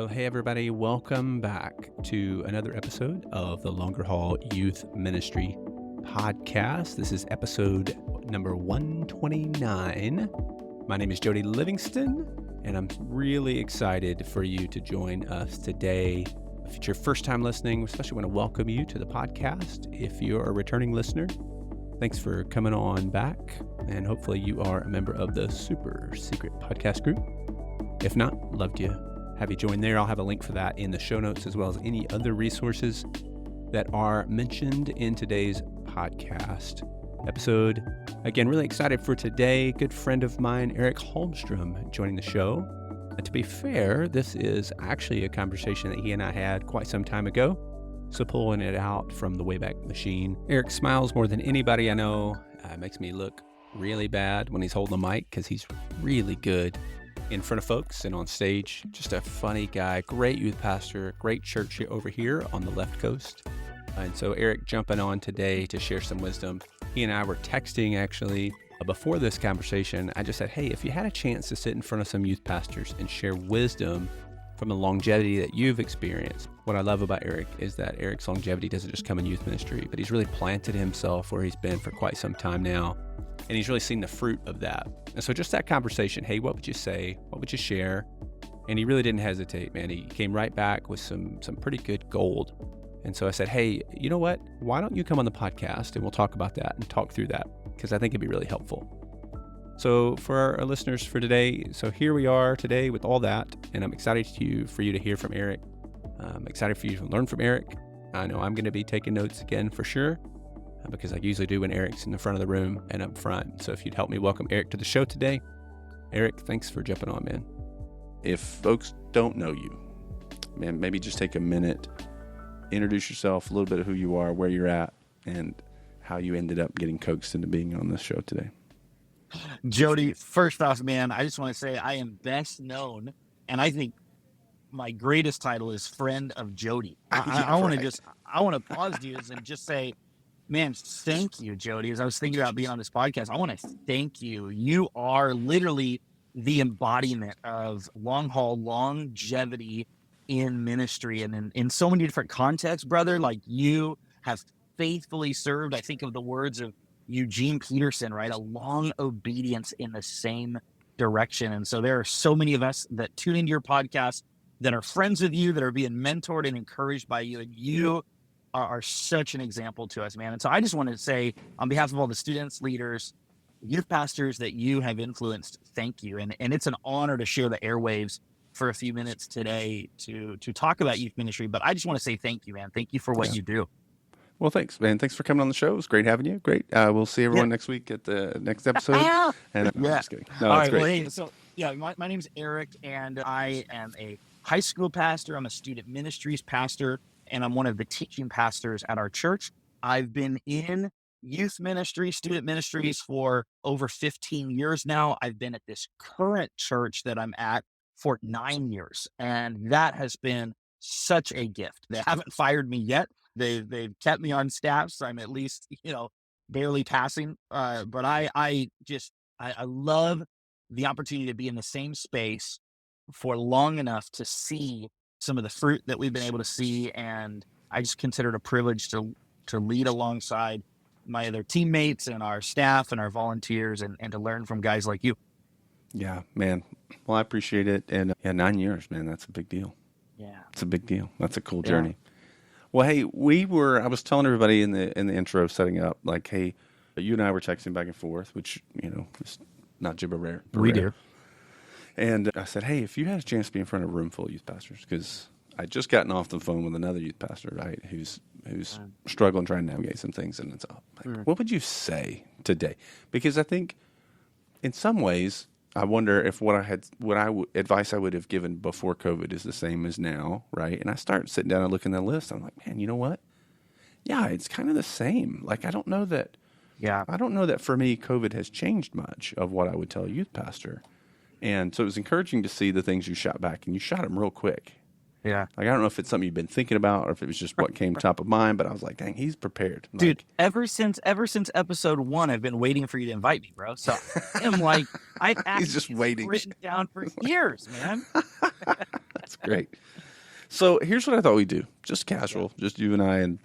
Well, hey, everybody. Welcome back to another episode of the Longer Haul Youth Ministry podcast. This is episode number 129. My name is Jody Livingston, and I'm really excited for you to join us today. If it's your first time listening, we especially want to welcome you to the podcast. If you're a returning listener, thanks for coming on back, and hopefully you are a member of the super secret podcast group. If not, love to have you join there. I'll have a link for that in the show notes, as well as any other resources that are mentioned in today's podcast episode. Again, really excited for today. Good friend of mine, Eric Holmstrom, joining the show. And to be fair, this is actually a conversation that he and I had quite some time ago. So pulling it out from the Wayback Machine. Eric smiles more than anybody I know. Makes me look really bad when he's holding the mic because he's really good in front of folks and on stage. Just a funny guy, great youth pastor, great church over here on the left coast. And so Eric jumping on today to share some wisdom. He and I were texting actually before this conversation. I just said, hey, if you had a chance to sit in front of some youth pastors and share wisdom from the longevity that you've experienced. What I love about Eric is that Eric's longevity doesn't just come in youth ministry, but he's really planted himself where he's been for quite some time now. And he's really seen the fruit of that. And so just that conversation, hey, what would you say? What would you share? And he really didn't hesitate, man. He came right back with some pretty good gold. And so I said, hey, you know what? Why don't you come on the podcast and we'll talk about that and talk through that, because I think it'd be really helpful. So for our listeners for today, so here we are today with all that, and I'm excited for you to hear from Eric. I'm excited for you to learn from Eric. I know I'm going to be taking notes again for sure, because I usually do when Eric's in the front of the room and up front. So if you'd help me welcome Eric to the show today. Eric, thanks for jumping on, man. If folks don't know you, man, maybe just take a minute, introduce yourself, a little bit of who you are, where you're at, and how you ended up getting coaxed into being on this show today. Jody, first off, man, I just want to say I am best known, and I think my greatest title is Friend of Jody. I want to pause you and just say, man, thank you, Jody. As I was thinking about being on this podcast, I want to thank you. You are literally the embodiment of long haul longevity in ministry, and in so many different contexts, brother. Like, you have faithfully served. I think of the words of Eugene Peterson, right? A long obedience in the same direction. And so there are so many of us that tune into your podcast that are friends with you, that are being mentored and encouraged by you. And you are such an example to us, man. And so I just want to say, on behalf of all the students, leaders, youth pastors that you have influenced, thank you. And it's an honor to share the airwaves for a few minutes today to talk about youth ministry. But I just want to say thank you, man. Thank you for what you do. Well, thanks, man. Thanks for coming on the show. It was great having you. Great. We'll see everyone next week at the next episode. And I'm just kidding. No, all that's right, great. Well, hey, so my name's Eric, and I am a high school pastor. I'm a student ministries pastor, and I'm one of the teaching pastors at our church. I've been in youth ministry, student ministries for over 15 years now. I've been at this current church that I'm at for 9 years, and that has been such a gift. They haven't fired me yet. They've kept me on staff, so I'm at least, barely passing. But I love the opportunity to be in the same space for long enough to see some of the fruit that we've been able to see, and I just consider it a privilege to lead alongside my other teammates and our staff and our volunteers, and to learn from guys like you. Yeah, man. Well, I appreciate it. And 9 years, man, that's a big deal. Yeah. It's a big deal. That's a cool journey. Well, hey, I was telling everybody in the intro setting up, like, hey, you and I were texting back and forth, which, is not gibber rare. We do. And I said, hey, if you had a chance to be in front of a room full of youth pastors, because I'd just gotten off the phone with another youth pastor, right, who's struggling trying to navigate some things. And it's like, what would you say today? Because I think in some ways, I wonder if advice I would have given before COVID is the same as now, right? And I start sitting down and looking at the list. I'm like, man, you know what? Yeah, it's kind of the same. Like, I don't know that for me, COVID has changed much of what I would tell a youth pastor. And so it was encouraging to see the things you shot back, and you shot them real quick. Yeah. Like, I don't know if it's something you've been thinking about or if it was just what came top of mind, but I was like, dang, he's prepared. Dude, like, ever since episode 1, I've been waiting for you to invite me, bro. So I'm like, I've actually he's just waiting. written down for years, man. That's great. So here's what I thought we'd do. Just casual, just you and I and,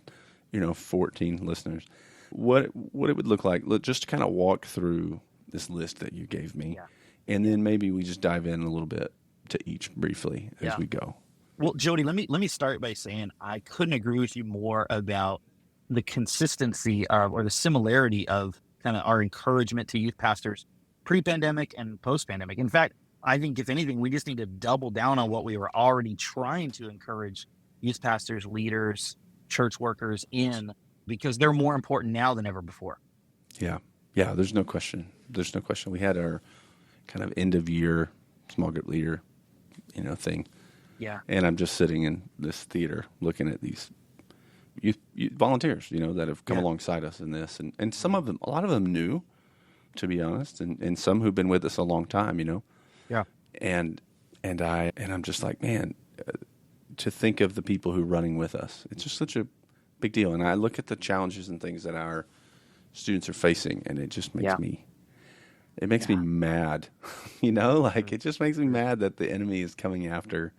14 listeners. What it would look like, just to kind of walk through this list that you gave me. Yeah. And then maybe we just dive in a little bit to each briefly as we go. Well, Jody, let me start by saying I couldn't agree with you more about the consistency of, or the similarity of kind of our encouragement to youth pastors pre-pandemic and post-pandemic. In fact, I think if anything, we just need to double down on what we were already trying to encourage youth pastors, leaders, church workers in, because they're more important now than ever before. Yeah. Yeah. There's no question. We had our kind of end of year small group leader, thing. Yeah. And I'm just sitting in this theater looking at these youth volunteers, that have come alongside us in this. And some of them, a lot of them new, to be honest, and some who've been with us a long time, Yeah. And I'm just like, man, to think of the people who are running with us, it's just such a big deal. And I look at the challenges and things that our students are facing, and it just makes me mad, it just makes me mad that the enemy is coming after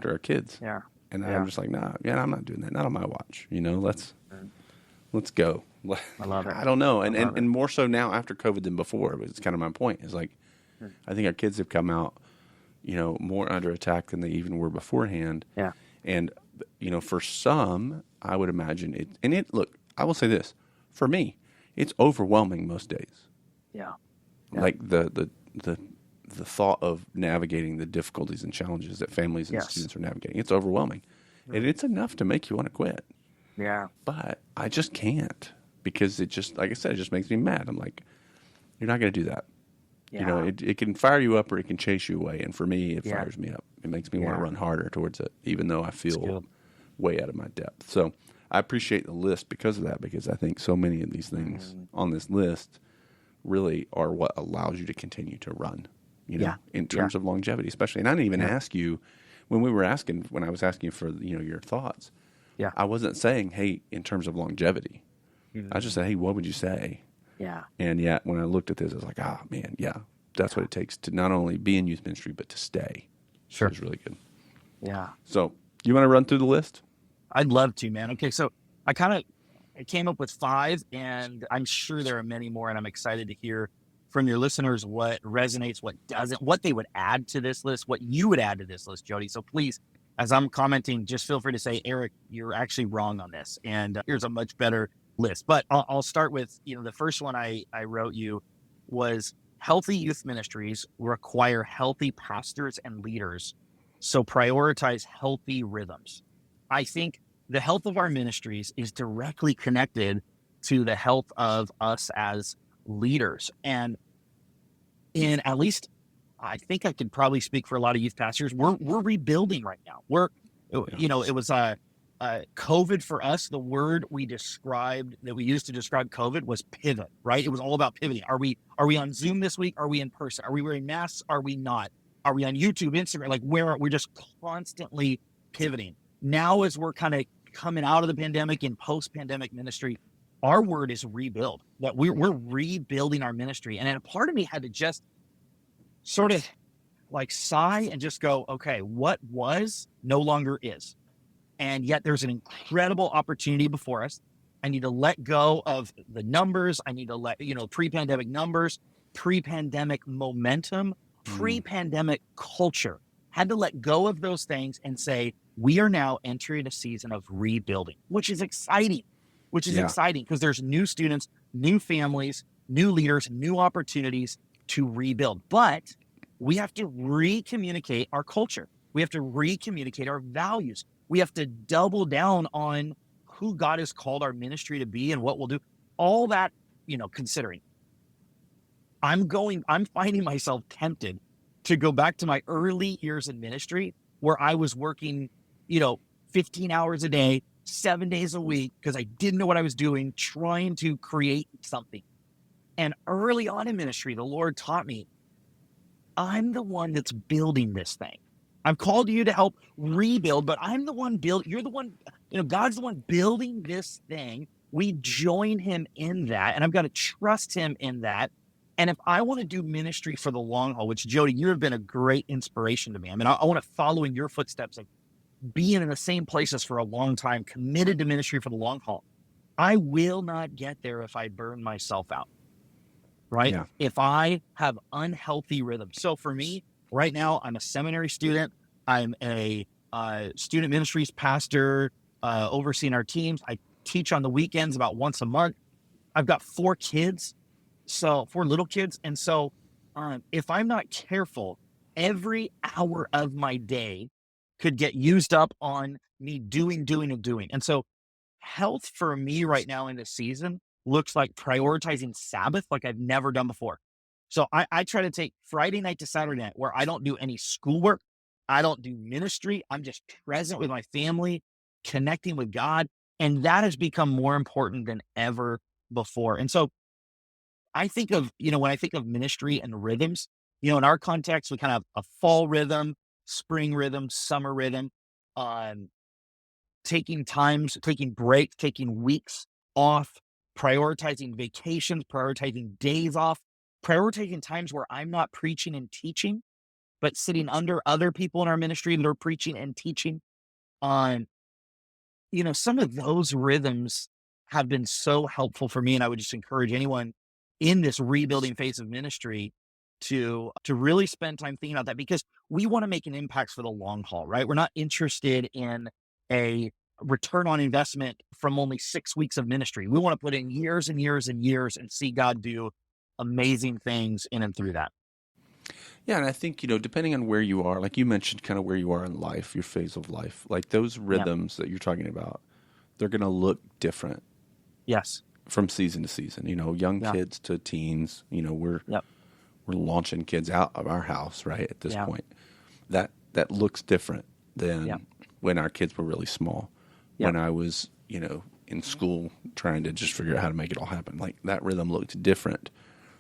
our kids. Yeah. And I'm just like, nah, man, I'm not doing that. Not on my watch. Let's go. I love it. I don't know. And more so now after COVID than before. But it's kind of my point. Is like, I think our kids have come out, more under attack than they even were beforehand. Yeah. And, for some, I would imagine it. And look, I will say this. For me, it's overwhelming most days. Yeah. Like the thought of navigating the difficulties and challenges that families and students are navigating. It's overwhelming. And it's enough to make you want to quit. Yeah. But I just can't, because it just, like I said, it just makes me mad. I'm like, you're not going to do that. Yeah. It can fire you up or it can chase you away. And for me, it fires me up. It makes me want to run harder towards it, even though I feel way out of my depth. So I appreciate the list because of that, because I think so many of these things on this list really are what allows you to continue to run, in terms of longevity, especially. And I didn't even ask you when I was asking for, your thoughts. Yeah. I wasn't saying, hey, in terms of longevity. I just said, hey, what would you say? Yeah. And yet when I looked at this, I was like, man, that's what it takes to not only be in youth ministry, but to stay. Sure. So it's really good. Yeah. So you want to run through the list? I'd love to, man. Okay. So I came up with 5, and I'm sure there are many more, and I'm excited to hear from your listeners what resonates, what doesn't, what they would add to this list, what you would add to this list, Jody. So please, as I'm commenting, just feel free to say, Eric, you're actually wrong on this, and here's a much better list. But I'll start with, the first one I wrote you was healthy youth ministries require healthy pastors and leaders, so prioritize healthy rhythms. I think the health of our ministries is directly connected to the health of us as leaders. And in, at least I think I could probably speak for a lot of youth pastors, we're rebuilding right now. It was COVID for us. The word we used to describe COVID was pivot, right? It was all about pivoting. Are we on Zoom this week? Are we in person? Are we wearing masks? Are we not? Are we on YouTube, Instagram? Like, we're just constantly pivoting. Now, as we're kind of coming out of the pandemic and post-pandemic ministry, our word is rebuild. That we're rebuilding our ministry. And then a part of me had to just sort of like sigh and just go, okay, what was no longer is. And yet there's an incredible opportunity before us. I need to let go of the numbers. I need to let, pre-pandemic numbers, pre-pandemic momentum, pre-pandemic culture. Had to let go of those things and say, we are now entering a season of rebuilding, which is exciting, exciting because there's new students, new families, new leaders, new opportunities to rebuild. But we have to re-communicate our culture. We have to re-communicate our values. We have to double down on who God has called our ministry to be and what we'll do. All that, considering. I'm finding myself tempted to go back to my early years in ministry where I was working, 15 hours a day, 7 days a week, because I didn't know what I was doing, trying to create something. And early on in ministry, the Lord taught me, I'm the one that's building this thing. I've called you to help rebuild, but I'm the one you're the one, God's the one building this thing. We join him in that, and I've got to trust him in that. And if I want to do ministry for the long haul, which Jody, you have been a great inspiration to me. I mean, I want to follow in your footsteps, like being in the same places for a long time, committed to ministry for the long haul. I will not get there if I burn myself out, right? Yeah. If I have unhealthy rhythms. So for me, right now, I'm a seminary student. I'm a student ministries pastor, overseeing our teams. I teach on the weekends about once a month. I've got 4 kids, so 4 little kids. And so if I'm not careful, every hour of my day could get used up on me doing. And so health for me right now in this season looks like prioritizing Sabbath like I've never done before. So I try to take Friday night to Saturday night where I don't do any schoolwork. I don't do ministry. I'm just present with my family, connecting with God. And that has become more important than ever before. And so I think of, when I think of ministry and rhythms, in our context, we kind of have a fall rhythm, spring rhythm, summer rhythm, um, taking breaks, taking weeks off, prioritizing vacations, prioritizing days off, prioritizing times where I'm not preaching and teaching, but sitting under other people in our ministry that are preaching and teaching. On, some of those rhythms have been so helpful for me. And I would just encourage anyone in this rebuilding phase of ministry to really spend time thinking about that, because we want to make an impact for the long haul, right? We're not interested in a return on investment from only 6 weeks of ministry. We want to put in years and years and years and see God do amazing things in and through that. Yeah, and I think, depending on where you are, like you mentioned, kind of where you are in life, your phase of life, like those rhythms that you're talking about, they're going to look different. Yes. From season to season, young kids to teens, we're launching kids out of our house, right, at this point. That looks different than when our kids were really small. When I was, in school trying to just figure out how to make it all happen. Like that rhythm looked different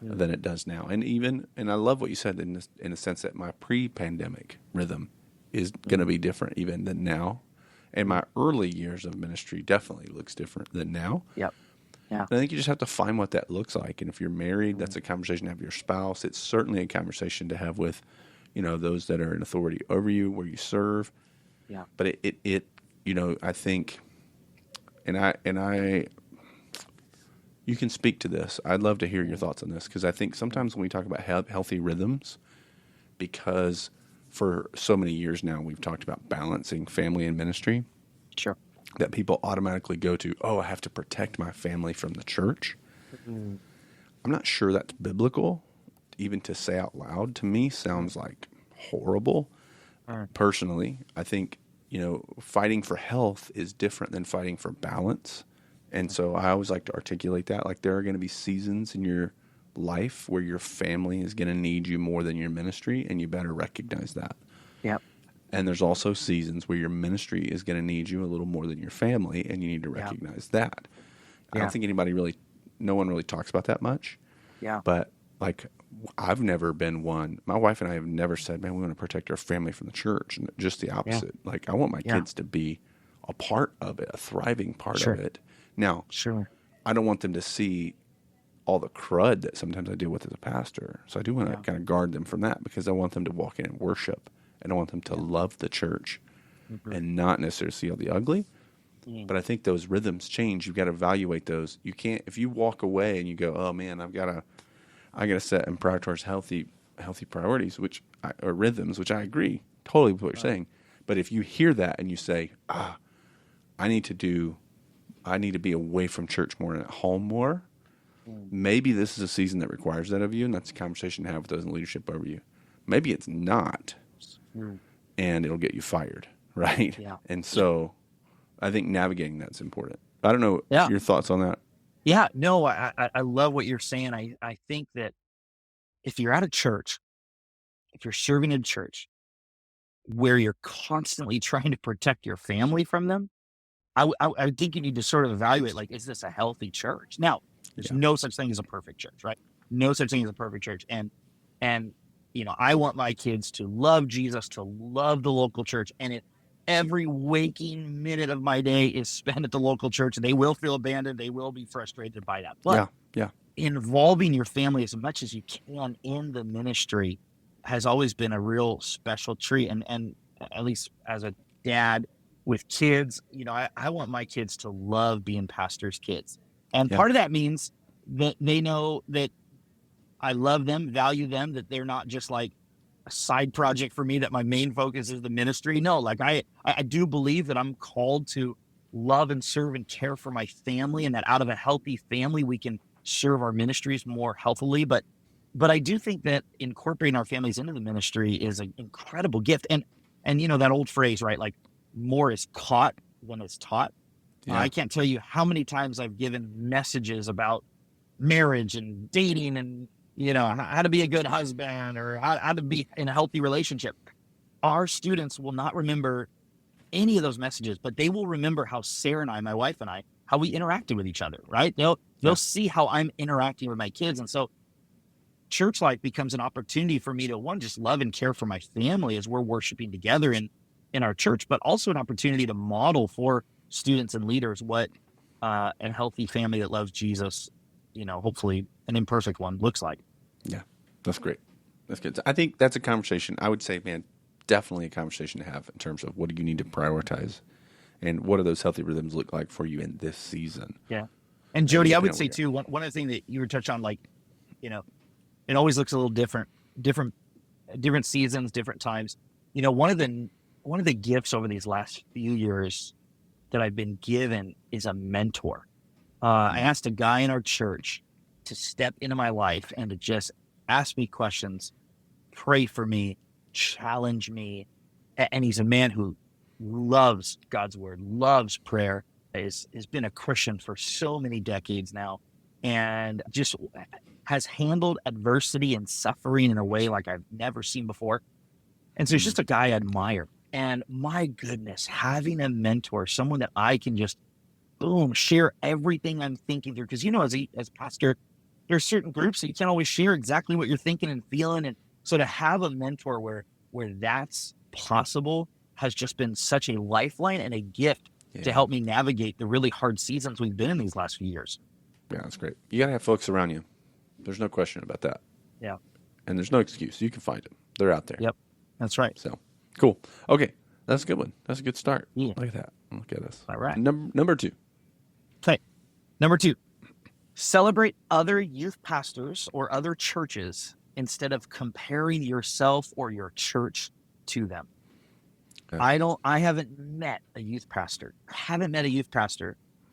than it does now. And I love what you said in the sense that my pre-pandemic rhythm is going to be different even than now. And my early years of ministry definitely looks different than now. Yep. Yeah. And I think you just have to find what that looks like. And if you're married, that's a conversation to have with your spouse. It's certainly a conversation to have with, those that are in authority over you, where you serve. Yeah. But it I think, and you can speak to this. I'd love to hear your thoughts on this, because I think sometimes when we talk about healthy rhythms, because for so many years now we've talked about balancing family and ministry. Sure. That people automatically go to, I have to protect my family from the church. Mm-hmm. I'm not sure that's biblical, even to say out loud. To me, sounds like horrible. Personally, I think, fighting for health is different than fighting for balance. And so I always like to articulate that. Like there are going to be seasons in your life where your family is going to need you more than your ministry, and you better recognize that. Yep. And there's also seasons where your ministry is going to need you a little more than your family, and you need to recognize that. I don't think no one really talks about that much. Yeah. But like, I've never been one. My wife and I have never said, "Man, we want to protect our family from the church." And just the opposite. Yeah. Like, I want my kids to be a part of it, a thriving part of it. Now, I don't want them to see all the crud that sometimes I deal with as a pastor. So I do want to kind of guard them from that, because I want them to walk in and worship. And I want them to love the church and not necessarily see all the ugly. But I think those rhythms change. You've got to evaluate those. You can't, if you walk away and you go, "Oh man, I got to set and prioritize healthy priorities," or rhythms, which I agree totally with what you're saying. But if you hear that and you say, I need to be away from church more and at home more, maybe this is a season that requires that of you, and that's a conversation to have with those in leadership over you. Maybe it's not. And it'll get you fired, right? Yeah. And so I think navigating that's important. I don't know your thoughts on that. Yeah, no, I love what you're saying. I think that if you're at a church, if you're serving in a church where you're constantly trying to protect your family from them, I think you need to sort of evaluate, like, is this a healthy church? Now, there's no such thing as a perfect church, right? No such thing as a perfect church. And I want my kids to love Jesus, to love the local church. And every waking minute of my day is spent at the local church. They will feel abandoned. They will be frustrated by that. But involving your family as much as you can in the ministry has always been a real special treat. And at least as a dad with kids, I want my kids to love being pastors' kids. And Yeah. part of that means that they know that I love them, value them, that they're not just like a side project for me, that my main focus is the ministry. No, like I do believe that I'm called to love and serve and care for my family, and that out of a healthy family, we can serve our ministries more healthily. But I do think that incorporating our families into the ministry is an incredible gift. And that old phrase, right? Like, more is caught than is taught. Yeah. I can't tell you how many times I've given messages about marriage and dating and how to be a good husband or how to be in a healthy relationship. Our students will not remember any of those messages, but they will remember how Sarah and I, my wife and I, how we interacted with each other, right? They'll see how I'm interacting with my kids. And so church life becomes an opportunity for me to, one, just love and care for my family as we're worshiping together in our church, but also an opportunity to model for students and leaders what a healthy family that loves Jesus, hopefully an imperfect one, looks like. Yeah, that's great. That's good. I think that's a conversation. I would say, man, definitely a conversation to have in terms of what do you need to prioritize and what do those healthy rhythms look like for you in this season. Yeah. And Jody, I would say too, one of the things that you were touched on, like, it always looks a little different seasons, different times. One of the gifts over these last few years that I've been given is a mentor. I asked a guy in our church to step into my life and to just ask me questions, pray for me, challenge me. And he's a man who loves God's word, loves prayer, has been a Christian for so many decades now, and just has handled adversity and suffering in a way like I've never seen before. And so he's just a guy I admire. And my goodness, having a mentor, someone that I can just, boom, share everything I'm thinking through. Because, as pastor, there's certain groups that you can't always share exactly what you're thinking and feeling. And so to have a mentor where that's possible has just been such a lifeline and a gift to help me navigate the really hard seasons we've been in these last few years. Yeah, that's great. You got to have folks around you. There's no question about that. Yeah. And there's no excuse. You can find them. They're out there. Yep. That's right. So, cool. Okay. That's a good one. That's a good start. Yeah. Look at that. Look at us. All right. Number 2. Okay. Number 2, celebrate other youth pastors or other churches instead of comparing yourself or your church to them. Okay. I haven't met a youth pastor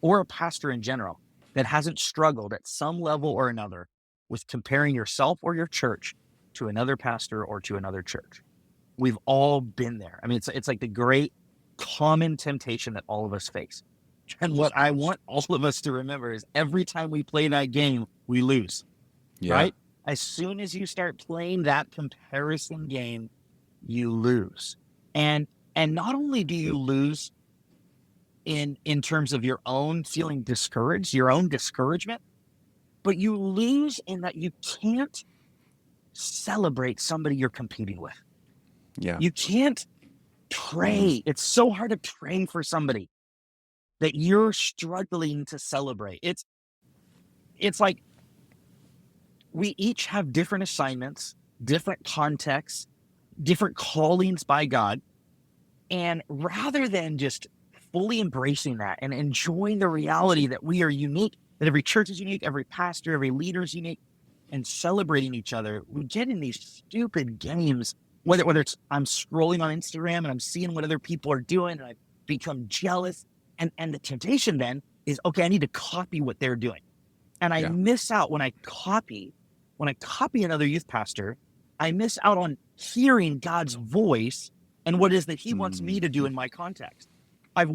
or a pastor in general that hasn't struggled at some level or another with comparing yourself or your church to another pastor or to another church. We've all been there. I mean, it's like the great common temptation that all of us face. And what I want all of us to remember is every time we play that game, we lose, right? As soon as you start playing that comparison game, you lose. And not only do you lose in terms of your own feeling discouraged, your own discouragement, but you lose in that you can't celebrate somebody you're competing with. Yeah. You can't pray. It's so hard to pray for somebody that you're struggling to celebrate. It's like we each have different assignments, different contexts, different callings by God. And rather than just fully embracing that and enjoying the reality that we are unique, that every church is unique, every pastor, every leader is unique, and celebrating each other, we get in these stupid games, whether it's I'm scrolling on Instagram and I'm seeing what other people are doing and I become jealous. And the temptation then is, okay, I need to copy what they're doing. And I miss out when I copy another youth pastor, I miss out on hearing God's voice and what it is that he wants me to do in my context. I've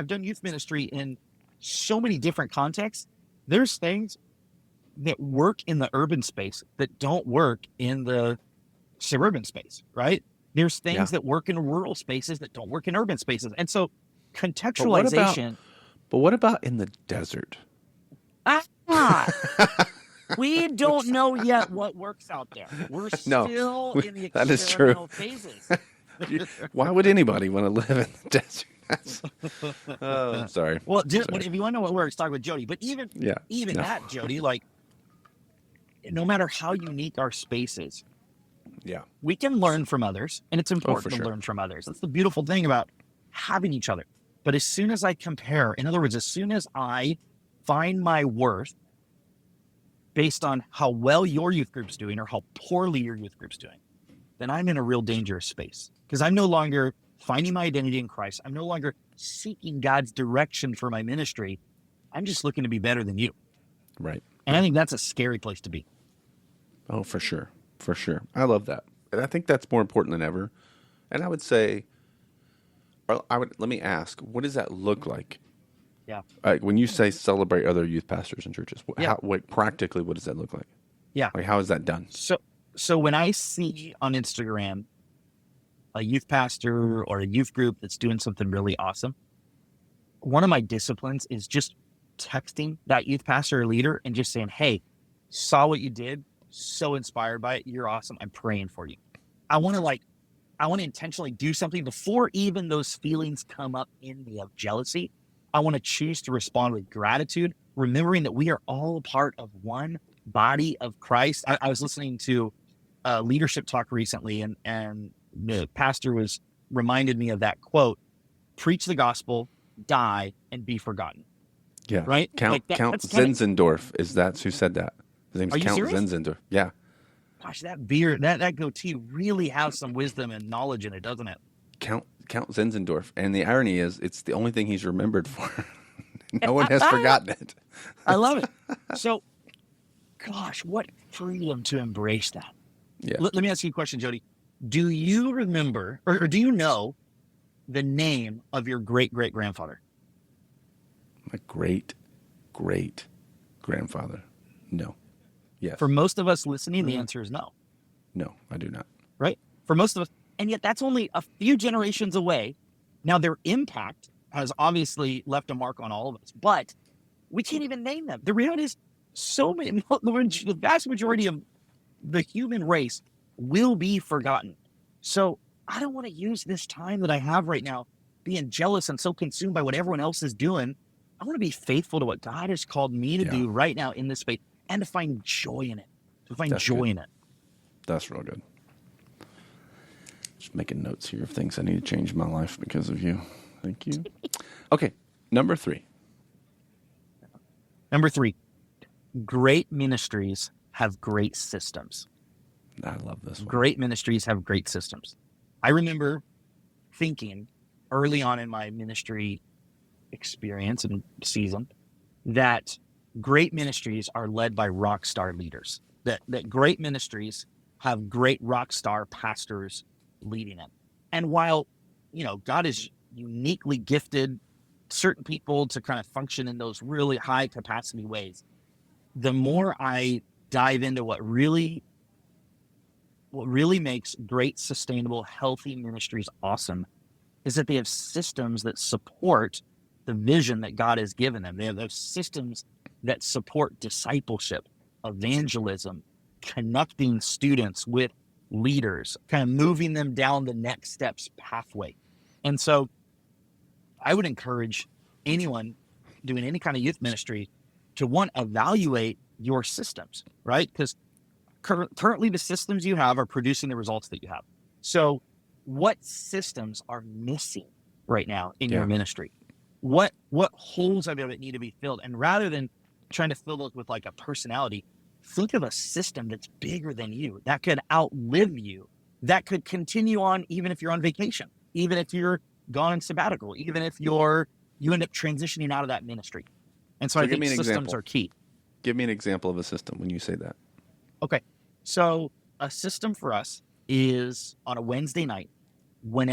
done youth ministry in so many different contexts. There's things that work in the urban space that don't work in the suburban space, right? There's things that work in rural spaces that don't work in urban spaces. And so contextualization. But what about in the desert? We don't know yet what works out there. We're still in the experimental phases. Why would anybody want to live in the desert? I'm sorry. Well, if you want to know what works, talk with Jody. But even that, Jody, like no matter how unique our space is, Yeah. we can learn from others, and it's important to learn from others. That's the beautiful thing about having each other. But as soon as I compare, in other words, as soon as I find my worth based on how well your youth group's doing or how poorly your youth group's doing, then I'm in a real dangerous space, because I'm no longer finding my identity in Christ. I'm no longer seeking God's direction for my ministry. I'm just looking to be better than you. Right. And I think that's a scary place to be. Oh, for sure. For sure. I love that. And I think that's more important than ever. And I would say, let me ask, what does that look like? Yeah. When you say celebrate other youth pastors and churches, practically, what does that look like? Yeah. Like, how is that done? So when I see on Instagram a youth pastor or a youth group that's doing something really awesome, one of my disciplines is just texting that youth pastor or leader and just saying, hey, saw what you did, so inspired by it, you're awesome, I'm praying for you. I want to intentionally do something before even those feelings come up in me of jealousy. I want to choose to respond with gratitude, remembering that we are all a part of one body of Christ. I was listening to a leadership talk recently, and the pastor reminded me of that quote: preach the gospel, die, and be forgotten. Yeah. Right? Count Zinzendorf that's who said that. His name's Count Zinzendorf. Yeah. Gosh, that beard, that goatee really has some wisdom and knowledge in it, doesn't it? Count Zinzendorf. And the irony is, it's the only thing he's remembered for. No one has forgotten it. I love it. So, gosh, what freedom to embrace that. Yeah. Let me ask you a question, Jody. Do you remember, or do you know the name of your great-great-grandfather? My great-great-grandfather. No. Yes. For most of us listening, the answer is no. No, I do not. Right? For most of us. And yet that's only a few generations away. Now, their impact has obviously left a mark on all of us, but we can't even name them. The reality is the vast majority of the human race will be forgotten. So I don't want to use this time that I have right now being jealous and so consumed by what everyone else is doing. I want to be faithful to what God has called me to do right now in this space, and to find joy in it. That's real good. Just making notes here of things I need to change in my life because of you. Thank you. Okay, number 3. Great ministries have great systems. I love this one. Great ministries have great systems. I remember thinking early on in my ministry experience and season that great ministries are led by rock star leaders, that great ministries have great rock star pastors leading them. And while, God has uniquely gifted certain people to kind of function in those really high capacity ways, the more I dive into what really makes great, sustainable, healthy ministries awesome is that they have systems that support the vision that God has given them. They have those systems that support discipleship, evangelism, connecting students with leaders, kind of moving them down the next steps pathway. And so I would encourage anyone doing any kind of youth ministry to evaluate your systems, right? Because currently the systems you have are producing the results that you have. So what systems are missing right now in your ministry? What holes of it need to be filled? And rather than trying to fill those with like a personality, think of a system that's bigger than you, that could outlive you, that could continue on even if you're on vacation, even if you're gone in sabbatical, even if you end up transitioning out of that ministry. And so I think systems are key. Give me an example of a system when you say that. Okay. So a system for us is on a Wednesday night, when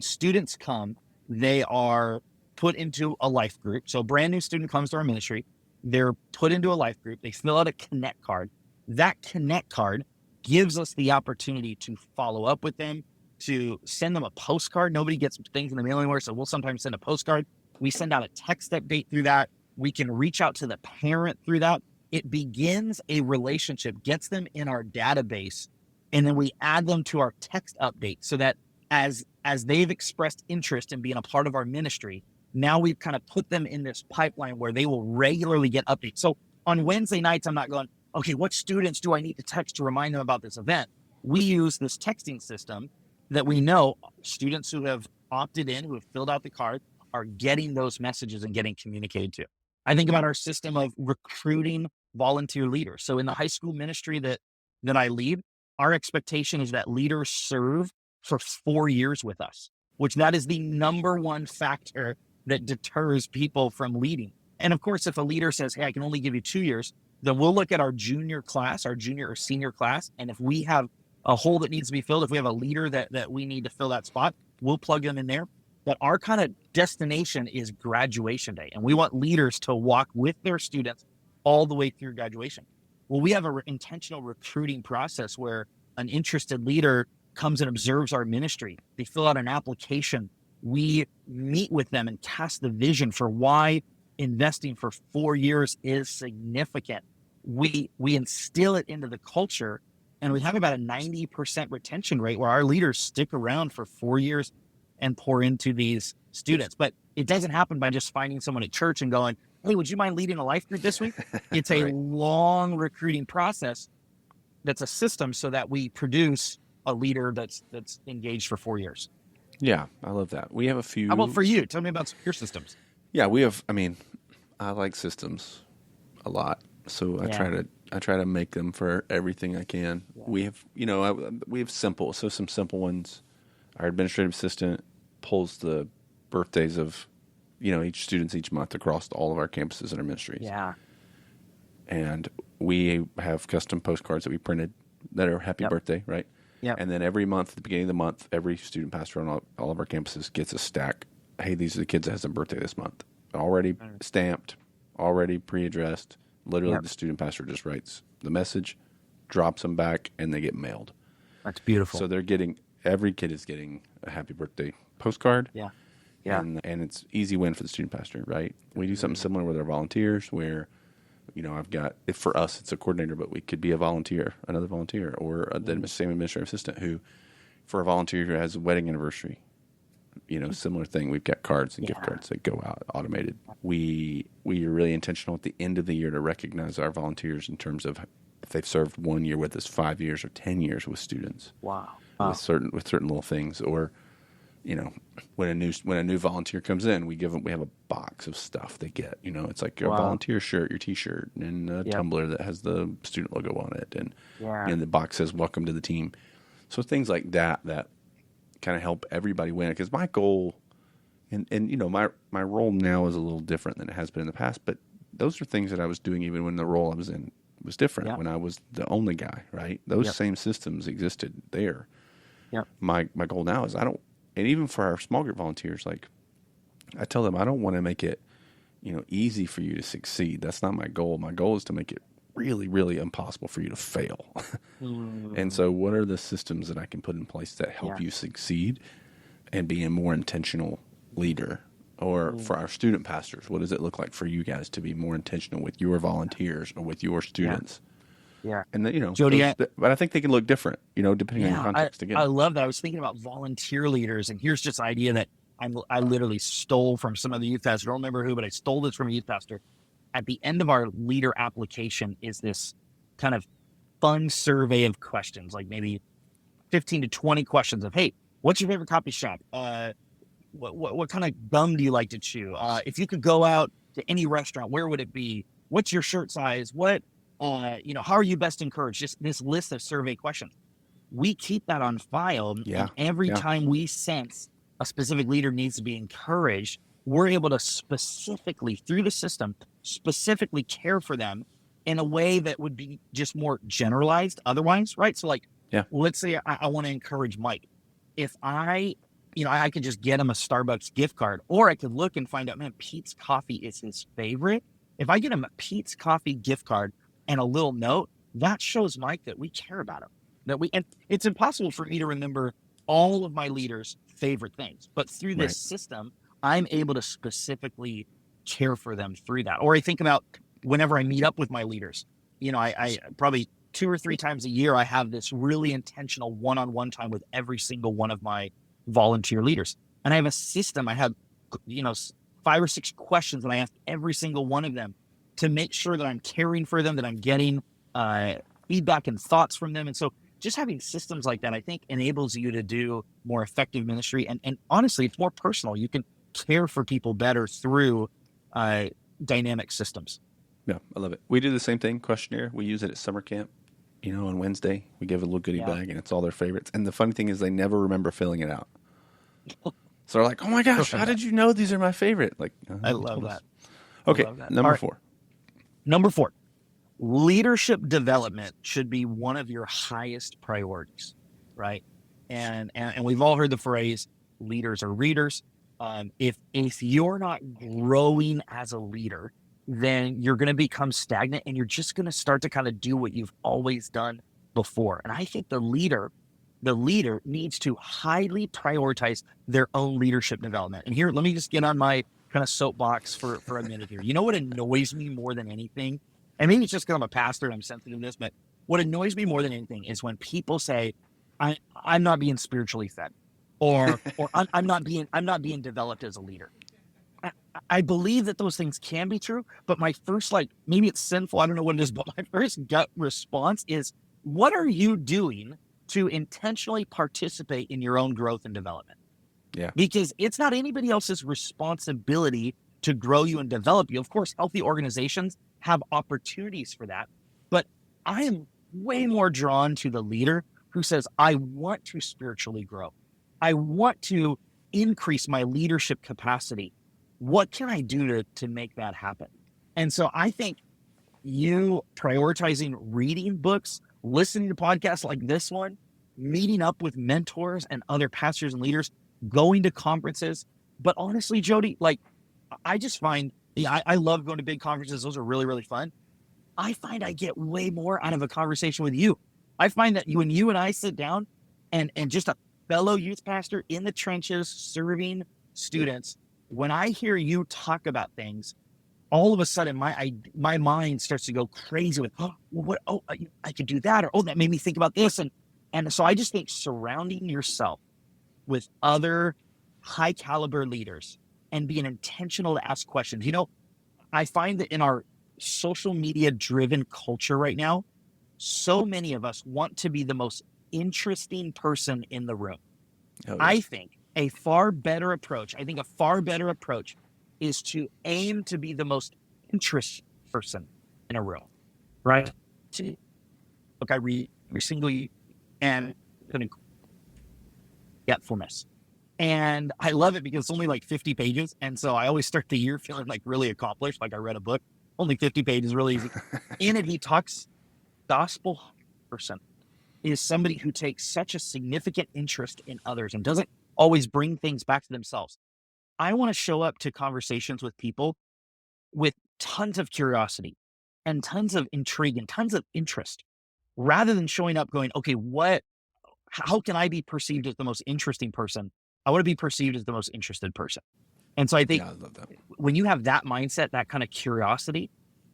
students come, they are put into a life group. So a brand new student comes to our ministry, they're put into a life group, they fill out a Connect card. That Connect card gives us the opportunity to follow up with them, to send them a postcard. Nobody gets things in the mail anymore, so we'll sometimes send a postcard. We send out a text update through that. We can reach out to the parent through that. It begins a relationship, gets them in our database, and then we add them to our text update so that as they've expressed interest in being a part of our ministry, now we've kind of put them in this pipeline where they will regularly get updates. So on Wednesday nights, I'm not going, okay, what students do I need to text to remind them about this event? We use this texting system that we know students who have opted in, who have filled out the card, are getting those messages and getting communicated to. I think about our system of recruiting volunteer leaders. So in the high school ministry that I lead, our expectation is that leaders serve for 4 years with us, which that is the number one factor that deters people from leading. And of course, if a leader says, hey, I can only give you 2 years, then we'll look at our junior class, our junior or senior class. And if we have a hole that needs to be filled, if we have a leader that we need to fill that spot, we'll plug them in there. But our kind of destination is graduation day. And we want leaders to walk with their students all the way through graduation. Well, we have an intentional recruiting process where an interested leader comes and observes our ministry. They fill out an application. We meet with them and cast the vision for why investing for 4 years is significant. We instill it into the culture, and we have about a 90% retention rate where our leaders stick around for 4 years and pour into these students. But it doesn't happen by just finding someone at church and going, hey, would you mind leading a life group this week? It's a long recruiting process that's a system so that we produce a leader that's engaged for 4 years. Yeah, I love that. We have a few. How about for you? Tell me about your systems. Yeah, we have. I mean, I like systems a lot, so I try to make them for everything I can. Yeah. We have, we have some simple ones. Our administrative assistant pulls the birthdays of, each students each month across all of our campuses and our ministries. Yeah. And we have custom postcards that we printed that are happy birthday, right? Yeah. And then every month, at the beginning of the month, every student pastor on all of our campuses gets a stack. Hey, these are the kids that has a birthday this month. Already stamped, already pre-addressed. Literally, the student pastor just writes the message, drops them back, and they get mailed. That's beautiful. So every kid is getting a happy birthday postcard. Yeah. Yeah. And it's easy win for the student pastor, right? We do something similar with our volunteers where, if for us it's a coordinator, but we could be another volunteer, or the same administrative assistant who, for a volunteer who has a wedding anniversary, similar thing. We've got cards and gift cards that go out automated. We are really intentional at the end of the year to recognize our volunteers in terms of if they've served 1 year with us, 5 years or 10 years with students. Wow. With certain little things, or when a new volunteer comes in, we have a box of stuff they get. It's like your volunteer shirt, your T-shirt, and a tumbler that has the student logo on it, and the box says "Welcome to the team." So things like that kind of help everybody win. Because my goal, and my role now is a little different than it has been in the past, but those are things that I was doing even when the role I was in was different. When I was the only guy, right? Those same systems existed there. My goal now is and even for our small group volunteers, like I tell them, I don't want to make it, easy for you to succeed. That's not my goal. My goal is to make it really, really impossible for you to fail. And so what are the systems that I can put in place that help you succeed and be a more intentional leader? Or for our student pastors, what does it look like for you guys to be more intentional with your volunteers or with your students? Yeah. And Jody, but I think they can look different, depending on your context. Again, I love that. I was thinking about volunteer leaders, and here's just an idea that I literally stole from some of the youth pastors. I don't remember who, but I stole this from a youth pastor. At the end of our leader application is this kind of fun survey of questions, like maybe 15 to 20 questions of, hey, what's your favorite coffee shop? What kind of gum do you like to chew? If you could go out to any restaurant, where would it be? What's your shirt size? How are you best encouraged? Just this list of survey questions. We keep that on file. And every time we sense a specific leader needs to be encouraged, we're able to specifically, through the system, specifically care for them in a way that would be just more generalized otherwise, right? So let's say I want to encourage Mike. If I could just get him a Starbucks gift card, or I could look and find out, man, Pete's Coffee is his favorite. If I get him a Pete's Coffee gift card and a little note, that shows Mike that we care about him. And it's impossible for me to remember all of my leaders' favorite things, but through this system, I'm able to specifically care for them through that. Or I think about whenever I meet up with my leaders, I probably 2 or 3 times a year, I have this really intentional one-on-one time with every single one of my volunteer leaders. And I have a system. I have, 5 or 6 questions that I ask every single one of them to make sure that I'm caring for them, that I'm getting uh, feedback and thoughts from them. And so just having systems like that, I think, enables you to do more effective ministry. And honestly, it's more personal. You can care for people better through uh, dynamic systems. Yeah, I love it. We do the same thing, questionnaire. We use it at summer camp. On Wednesday, we give a little goodie bag, and it's all their favorites. And the funny thing is, they never remember filling it out. So they're like, "Oh my gosh, how did you know these are my favorite?" Like, I love that. Okay, number 4. Number 4, leadership development should be one of your highest priorities, right? And we've all heard the phrase, leaders are readers. If you're not growing as a leader, then you're going to become stagnant and you're just going to start to kind of do what you've always done before. And I think the leader needs to highly prioritize their own leadership development. And here, let me just get on my kind of soapbox for a minute here. You know what annoys me more than anything? And maybe it's just because I'm a pastor and I'm sensitive to this, but what annoys me more than anything is when people say, I'm not being spiritually fed, or I'm not being developed as a leader. I believe that those things can be true, but my first, maybe it's sinful, I don't know what it is, but my first gut response is, what are you doing to intentionally participate in your own growth and development? Yeah. Because it's not anybody else's responsibility to grow you and develop you. Of course, healthy organizations have opportunities for that, but I am way more drawn to the leader who says, I want to spiritually grow. I want to increase my leadership capacity. What can I do to make that happen? And so I think you prioritizing reading books, listening to podcasts like this one, meeting up with mentors and other pastors and leaders, going to conferences. But honestly, Jody, I just find, I love going to big conferences. Those are really, really fun. I find I get way more out of a conversation with you. I find that when you and I sit down and just a fellow youth pastor in the trenches serving students, when I hear you talk about things, all of a sudden my mind starts to go crazy with, I could do that, or that made me think about this. And so I just think surrounding yourself with other high caliber leaders and being intentional to ask questions. I find that in our social media driven culture right now, so many of us want to be the most interesting person in the room. Oh, yeah. I think a far better approach is to aim to be the most interesting person in a room, right? Look, I read every single year and forgetfulness. And I love it because it's only 50 pages. And so I always start the year feeling really accomplished, like I read a book. Only 50 pages, really easy. In it, he talks, gospel person is somebody who takes such a significant interest in others and doesn't always bring things back to themselves. I want to show up to conversations with people with tons of curiosity and tons of intrigue and tons of interest, rather than showing up going, okay, how can I be perceived as the most interesting person? I want to be perceived as the most interested person. And so I think, I love that. When you have that mindset, that kind of curiosity,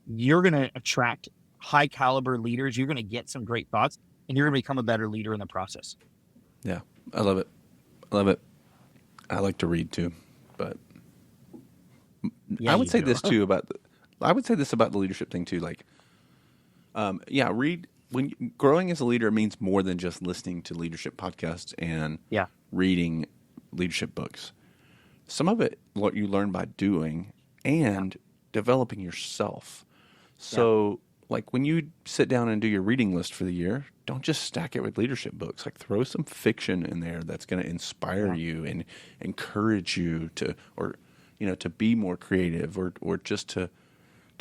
you're going to attract high caliber leaders. You're going to get some great thoughts, and you're going to become a better leader in the process. Yeah, I love it. I like to read too, but I would say this too about the leadership thing too. Read. Growing as a leader means more than just listening to leadership podcasts and reading leadership books. Some of it, what you learn by doing and developing yourself. So, when you sit down and do your reading list for the year, don't just stack it with leadership books. Throw some fiction in there that's going to inspire you and encourage you to be more creative or just to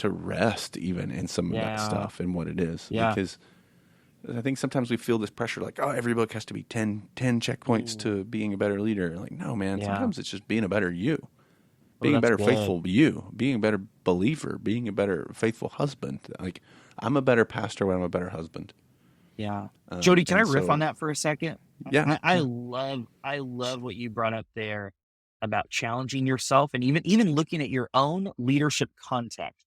rest even in some of that stuff and what it is. Yeah. Because I think sometimes we feel this pressure every book has to be 10 checkpoints to being a better leader. No, man, sometimes it's just being a better you. Being a better faithful you, being a better believer, being a better faithful husband. I'm a better pastor when I'm a better husband. Yeah. Jody, can I riff on that for a second? Yeah. I love what you brought up there about challenging yourself and even looking at your own leadership context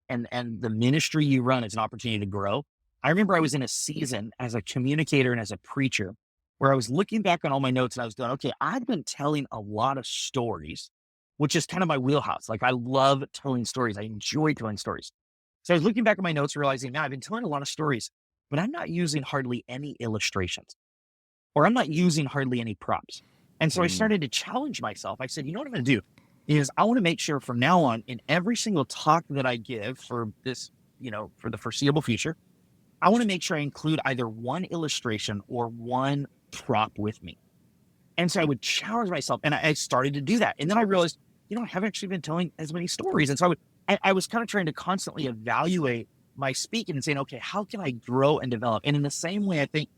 and the ministry you run as an opportunity to grow. I remember I was in a season as a communicator and as a preacher where I was looking back on all my notes and I was going, okay, I've been telling a lot of stories, which is kind of my wheelhouse. I love telling stories. I enjoy telling stories. So I was looking back at my notes, realizing, now I've been telling a lot of stories, but I'm not using hardly any illustrations, or I'm not using hardly any props. And so I started to challenge myself. I said, you know what I'm going to do is I want to make sure from now on, in every single talk that I give for this, for the foreseeable future, I want to make sure I include either one illustration or one prop with me. And so I would challenge myself, and I started to do that. And then I realized, I haven't actually been telling as many stories. And so I was kind of trying to constantly evaluate my speaking and saying, okay, how can I grow and develop? And in the same way, I think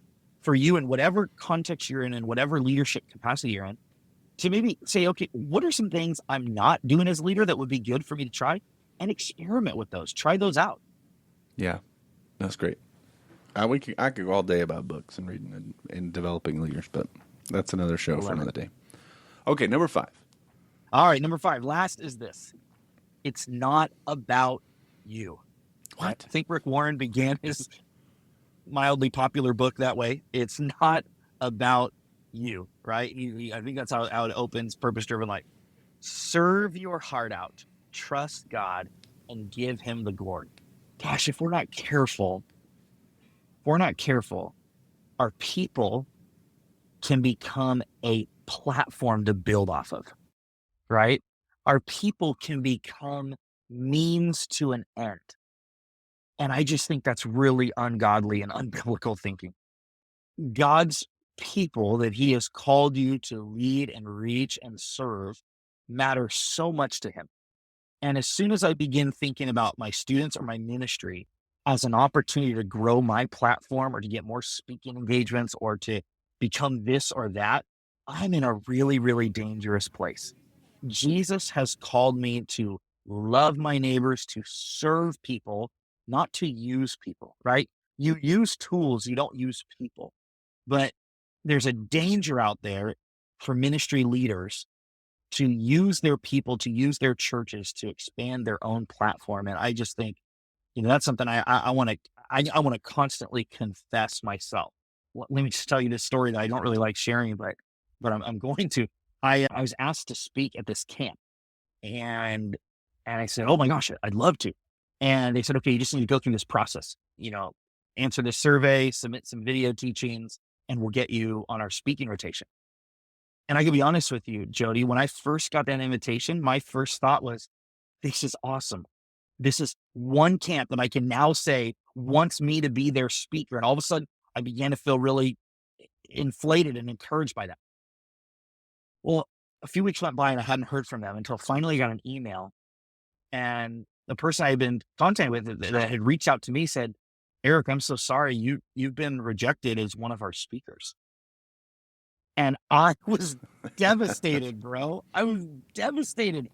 for you, in whatever context you're in and whatever leadership capacity you're in, to maybe say, okay, what are some things I'm not doing as a leader that would be good for me to try, and experiment with those, try those out. Yeah, that's great. I could go all day about books and reading and developing leaders, but that's another show for another day. Okay, number 5. All right, number 5. Last is this. It's not about you. What? I think Rick Warren began his mildly popular book that way. It's not about you, right? I think that's how it opens, purpose-driven life. Serve your heart out, trust God, and give him the glory. Gosh, if we're not careful, our people can become a platform to build off of, right? Our people can become means to an end. And I just think that's really ungodly and unbiblical thinking. God's people that he has called you to lead and reach and serve matter so much to him. And as soon as I begin thinking about my students or my ministry as an opportunity to grow my platform or to get more speaking engagements or to become this or that, I'm in a really, really dangerous place. Jesus has called me to love my neighbors, to serve people, not to use people, right? You use tools, you don't use people. But there's a danger out there for ministry leaders to use their people, to use their churches to expand their own platform. And I just think, that's something I want to constantly confess myself. Let me just tell you this story that I don't really like sharing, but I'm going to. I was asked to speak at this camp, and I said, oh my gosh, I'd love to. And they said, okay, you just need to go through this process, answer this survey, submit some video teachings, and we'll get you on our speaking rotation. And I can be honest with you, Jody, when I first got that invitation, my first thought was, this is awesome. This is one camp that I can now say wants me to be their speaker. And all of a sudden, I began to feel really inflated and encouraged by that. Well, a few weeks went by and I hadn't heard from them until finally I got an email. And the person I had been contacting with that had reached out to me said, Eric, I'm so sorry. You've been rejected as one of our speakers. And I was devastated, bro. I was devastated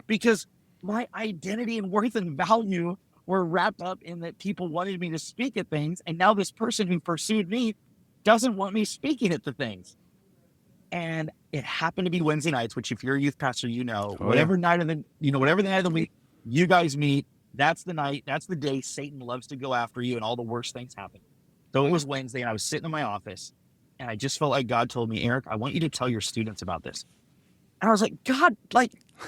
because my identity and worth and value were wrapped up in that people wanted me to speak at things. And now this person who pursued me doesn't want me speaking at the things. And it happened to be Wednesday nights, which if you're a youth pastor, whatever night of the, whatever the night of the week you guys meet, that's the night, that's the day Satan loves to go after you and all the worst things happen. So it was Wednesday and I was sitting in my office and I just felt like God told me, Eric, I want you to tell your students about this. And I was like, God,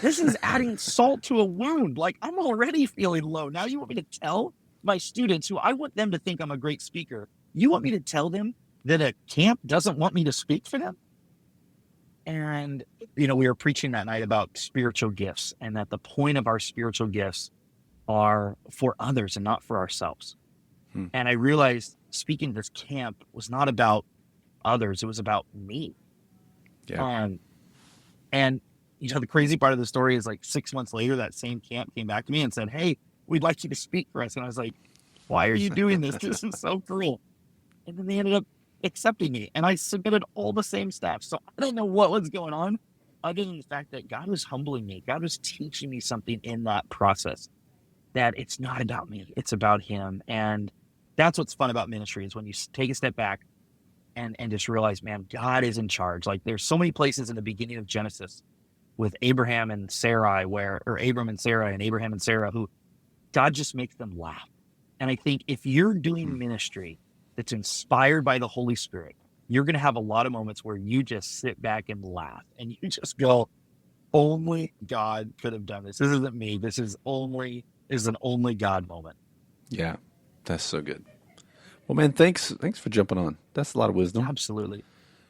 this is adding salt to a wound. I'm already feeling low. Now you want me to tell my students who I want them to think I'm a great speaker. You want me to tell them that a camp doesn't want me to speak for them? And, we were preaching that night about spiritual gifts and that the point of our spiritual gifts are for others and not for ourselves. And I realized speaking this camp was not about others. It was about me. Yeah. And the crazy part of the story is 6 months later, that same camp came back to me and said, hey, we'd like you to speak for us. And I was like, why are you doing this? This is so cruel. And then they ended up accepting me and I submitted all the same stuff. So I don't know what was going on other than the fact that God was humbling me. God was teaching me something in that process, that it's not about me, it's about him. And that's what's fun about ministry is when you take a step back and just realize, man, God is in charge. There's so many places in the beginning of Genesis with Abraham and Sarai or Abram and Sarah and Abraham and Sarah, who God just makes them laugh. And I think if you're doing ministry that's inspired by the Holy Spirit, you're going to have a lot of moments where you just sit back and laugh and you just go, only God could have done this. This isn't me. This is only is an only God moment. Yeah, that's so good. Well, man, thanks for jumping on. That's a lot of wisdom. Absolutely.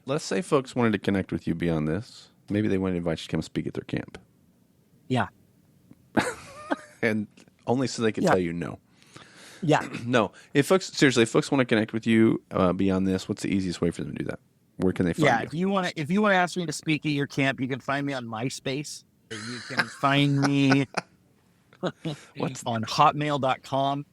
Let's say folks wanted to connect with you beyond this. Maybe they wanted to invite you to come speak at their camp. Yeah. And only so they could tell you no. Yeah. No. If folks want to connect with you beyond this, what's the easiest way for them to do that? Where can they find you? If you want to ask me to speak at your camp, you can find me on MySpace. You can find me on hotmail.com.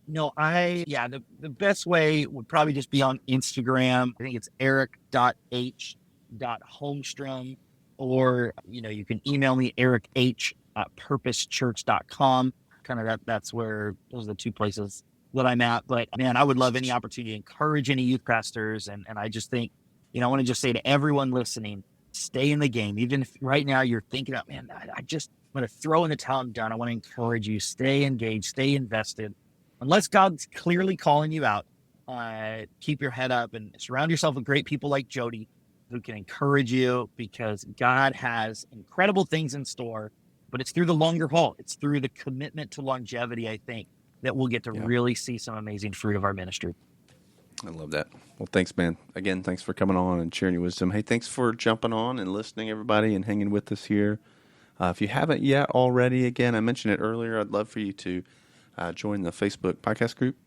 The best way would probably just be on Instagram. I think it's eric.h.holmstrom, or, you can email me erich@purposechurch.com. Kind of that's where, those are the two places that I'm at. But man, I would love any opportunity to encourage any youth pastors. And I just think, I want to just say to everyone listening, stay in the game. Even if right now you're thinking about, man, I'm going to throw in the towel and done. I want to encourage you, stay engaged, stay invested. Unless God's clearly calling you out, keep your head up and surround yourself with great people like Jody who can encourage you, because God has incredible things in store, but it's through the longer haul. It's through the commitment to longevity, I think, that we'll get to really see some amazing fruit of our ministry. I love that. Well, thanks, man. Again, thanks for coming on and sharing your wisdom. Hey, thanks for jumping on and listening, everybody, and hanging with us here. If you haven't yet already, again, I mentioned it earlier, I'd love for you to join the Facebook podcast group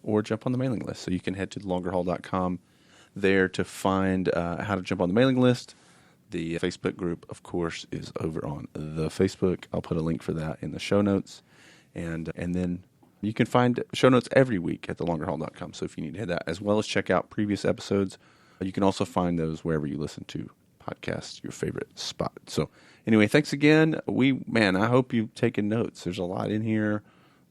or jump on the mailing list. So you can head to thelongerhaul.com there to find how to jump on the mailing list. The Facebook group, of course, is over on the Facebook. I'll put a link for that in the show notes. And then you can find show notes every week at thelongerhaul.com. So if you need to hit that, as well as check out previous episodes, you can also find those wherever you listen to podcasts, your favorite spot. So anyway, thanks again. I hope you've taken notes. There's a lot in here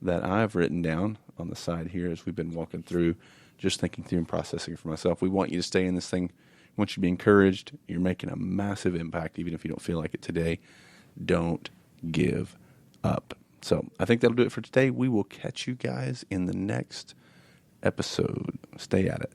that I've written down on the side here as we've been walking through, just thinking through and processing for myself. We want you to stay in this thing. We want you to be encouraged. You're making a massive impact, even if you don't feel like it today. Don't give up. So I think that'll do it for today. We will catch you guys in the next episode. Stay at it.